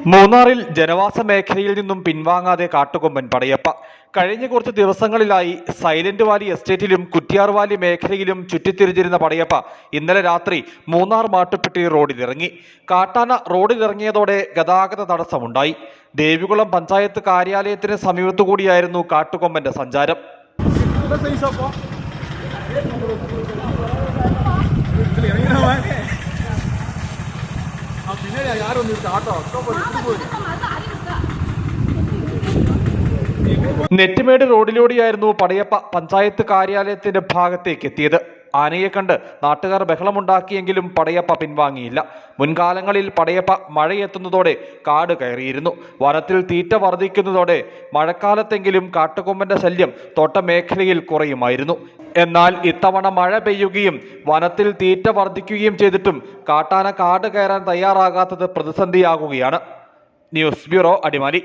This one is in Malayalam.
മൂന്നാറിൽ ജനവാസ മേഖലയിൽ നിന്നും പിൻവാങ്ങാതെ കാട്ടുകൊമ്പൻ പടയപ്പ. കഴിഞ്ഞ കുറച്ച് ദിവസങ്ങളിലായി സൈലന്റ് വാലി എസ്റ്റേറ്റിലും കുറ്റിയാർ വാലി മേഖലയിലും ചുറ്റിത്തിരിഞ്ഞിരുന്ന പടയപ്പ ഇന്നലെ രാത്രി മൂന്നാർ മാട്ടുപ്പെട്ടി റോഡിലിറങ്ങി. കാട്ടാന റോഡിലിറങ്ങിയതോടെ ഗതാഗത തടസ്സമുണ്ടായി. ദേവികുളം പഞ്ചായത്ത് കാര്യാലയത്തിന് സമീപത്തുകൂടിയായിരുന്നു കാട്ടുകൊമ്പന്റെ സഞ്ചാരം. നെറ്റിമേട് റോഡിലൂടെയായിരുന്നു പടയപ്പ പഞ്ചായത്ത് കാര്യാലയത്തിന്റെ ഭാഗത്തേക്ക് എത്തിയത്. ആനയെ കണ്ട് നാട്ടുകാർ ബഹളമുണ്ടാക്കിയെങ്കിലും പടയപ്പ പിൻവാങ്ങിയില്ല. മുൻകാലങ്ങളിൽ പടയപ്പ മഴയെത്തുന്നതോടെ കാട് കയറിയിരുന്നു. വനത്തിൽ തീറ്റ വർദ്ധിക്കുന്നതോടെ മഴക്കാലത്തെങ്കിലും കാട്ടുകൊമ്പന്റെ ശല്യം തോട്ടമേഖലയിൽ കുറയുമായിരുന്നു. എന്നാൽ ഇത്തവണ മഴ പെയ്യുകയും വനത്തിൽ തീറ്റ വർദ്ധിക്കുകയും ചെയ്തിട്ടും കാട്ടാന കാട് കയറാൻ തയ്യാറാകാത്തത് പ്രതിസന്ധിയാകുകയാണ്. News bureau, Adimali.